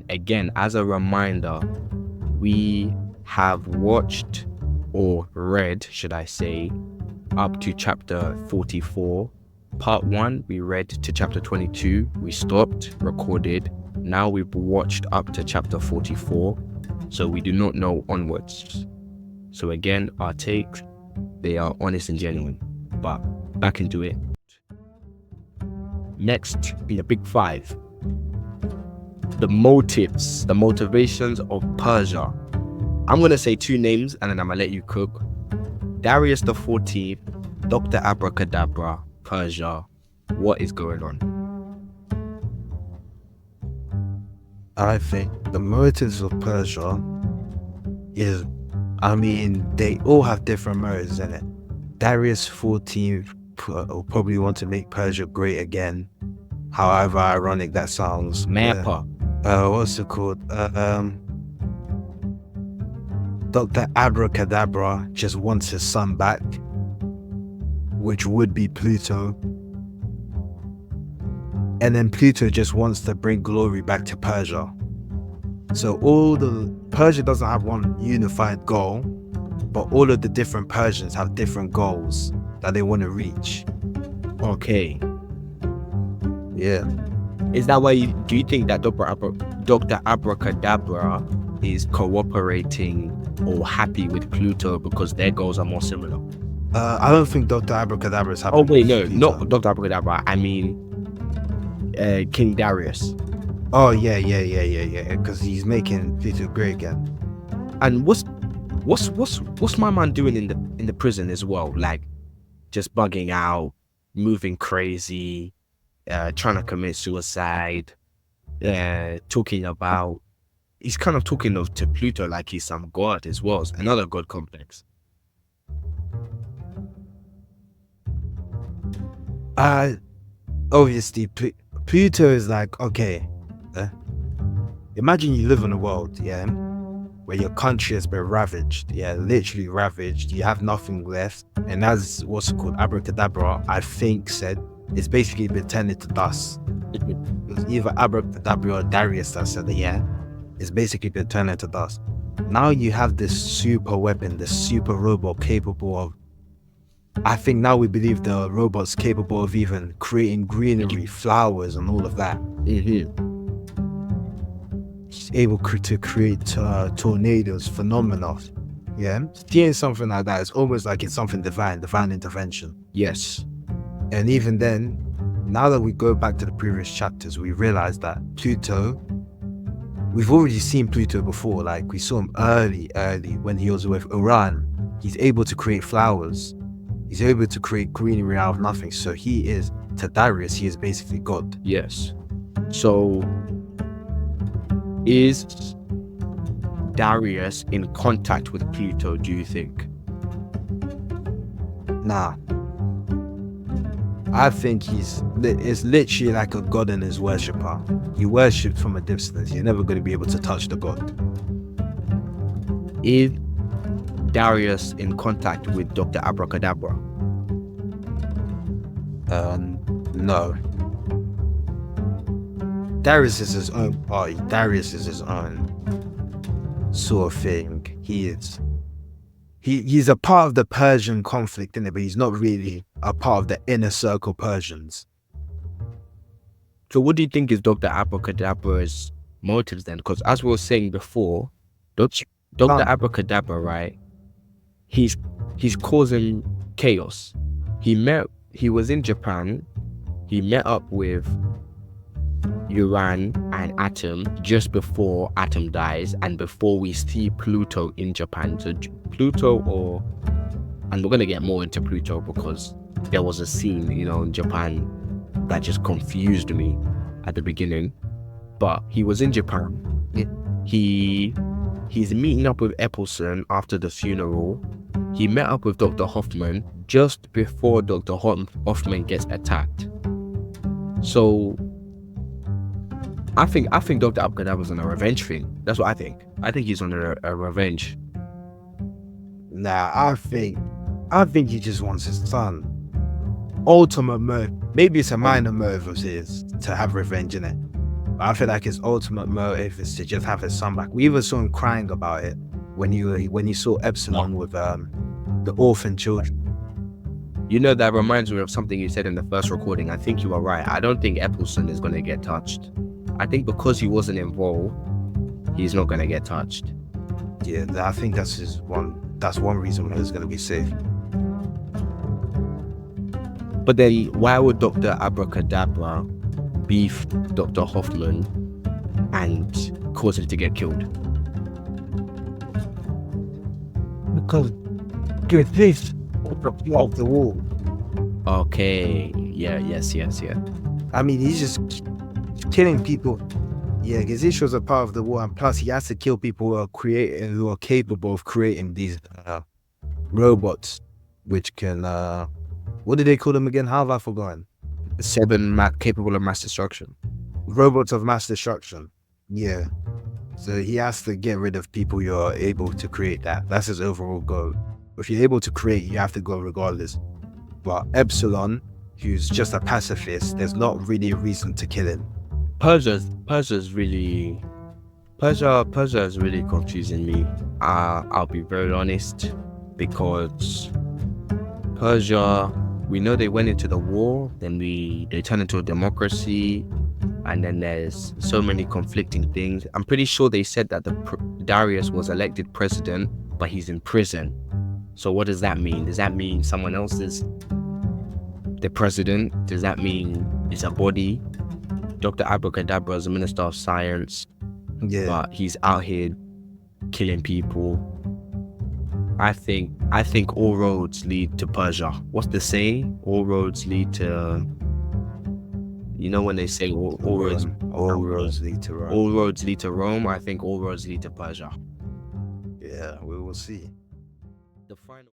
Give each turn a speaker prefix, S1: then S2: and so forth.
S1: again, as a reminder, we have watched or read, should I say, up to chapter 44. Part 1, we read to chapter 22. We stopped, recorded. Now we've watched up to chapter 44. So we do not know onwards. So again, our takes, they are honest and genuine. But back into it. Next, the big 5. The motives, the motivations of Persia. I'm going to say 2 names and then I'm going to let you cook. Darius the 14th, Dr. Abracadabra, Persia. What is going on?
S2: I think the motives of Persia is, they all have different motives in it. Darius 14th will probably want to make Persia great again. However ironic that sounds.
S1: Mappa.
S2: What's it called? Dr. Abracadabra just wants his son back, which would be PLUTO. And then PLUTO just wants to bring glory back to Persia. So Persia doesn't have one unified goal, but all of the different Persians have different goals that they want to reach.
S1: Okay.
S2: Yeah.
S1: Is that why do you think that Dr. Abracadabra is cooperating or happy with PLUTO because their goals are more similar?
S2: I don't think Dr. Abracadabra is happy.
S1: Oh wait, no, not Dr. Abracadabra. I mean, King Darius.
S2: Oh yeah. Because he's making PLUTO great again.
S1: And what's my man doing in the prison as well? Like, just bugging out, moving crazy, trying to commit suicide, talking about. He's kind of talking to PLUTO like he's some god as well. It's another god complex.
S2: Obviously, PLUTO is like, okay, imagine you live in a world, yeah, where your country has been ravaged, yeah, literally ravaged, you have nothing left, and as what's it called, Abracadabra, I think said, it's basically been turned into dust. It was either Abracadabra or Darius that said it, yeah, it's basically been turned into dust. Now you have this super weapon, this super robot capable of, I think now we believe the robot's capable of even creating greenery, flowers, and all of that.
S1: Mm-hmm.
S2: He's able to create tornadoes, phenomena. Yeah, seeing something like that is almost like it's something divine intervention.
S1: Yes.
S2: And even then, now that we go back to the previous chapters, we realize that PLUTO, we've already seen PLUTO before. Like, we saw him early when he was with Iran. He's able to create flowers. He's able to create greenery out of nothing. So he is, to Darius, he is basically God.
S1: Yes. So is Darius in contact with PLUTO, do you think?
S2: Nah. I think it's literally like a god and his worshipper. He worships from a distance. You're never going to be able to touch the god.
S1: Is Darius in contact with Dr. Abracadabra?
S2: No. Darius is his own party. Darius is his own sort of thing. He's a part of the Persian conflict, innit? But he's not really a part of the inner circle Persians.
S1: So what do you think is Dr. Abracadabra's motives then? Because as we were saying before, Dr. Abracadabra, right? He's causing chaos. He was in Japan. He met up with Uran and Atom just before Atom dies and before we see PLUTO in Japan. So PLUTO and we're going to get more into PLUTO because there was a scene, in Japan that just confused me at the beginning. But he was in Japan. He's meeting up with Epelson after the funeral. He met up with Dr. Hoffman just before Dr. Hoffman gets attacked. So I think Dr. Abracadabra was on a revenge thing. That's what I think. I think he's on a revenge.
S2: Nah, I think he just wants his son. Ultimate motive. Maybe it's a minor motive of his to have revenge in it. I feel like his ultimate motive is to just have his son back. We even saw him crying about it when he saw Epsilon with the orphan children.
S1: You know, that reminds me of something you said in the first recording. I think you are right. I don't think Epsilon is going to get touched. I think because he wasn't involved, he's not going to get touched.
S2: Yeah, I think that's one reason why he's going to be safe.
S1: But then why would Dr. Abracadabra beef Dr. Hoffman and cause him to get killed?
S2: Because this of the wall.
S1: Okay. Yeah.
S2: I mean, he's just killing people. Yeah, his issues are part of the war, and plus he has to kill people who are capable of creating these robots, which can what did they call them again? How have I forgotten?
S1: 7 capable of mass destruction.
S2: Robots of mass destruction. Yeah. So he has to get rid of people who are able to create that. That's his overall goal. If you're able to create, you have to go regardless. But Epsilon, who's just a pacifist, there's not really a reason to kill him.
S1: Persia is really confusing me. I'll be very honest, because Persia, we know they went into the war, then they turned into a democracy, and then there's so many conflicting things. I'm pretty sure they said that Darius was elected president, but he's in prison. So what does that mean? Does that mean someone else is the president? Does that mean it's a body? Dr. Abracadabra is a minister of science, but he's out here killing people. I think all roads lead to Persia. What's the saying? All roads lead to... You know when they say all roads
S2: lead to Rome.
S1: All roads lead to Rome. I think all roads lead to Persia.
S2: Yeah, we will see.
S1: The final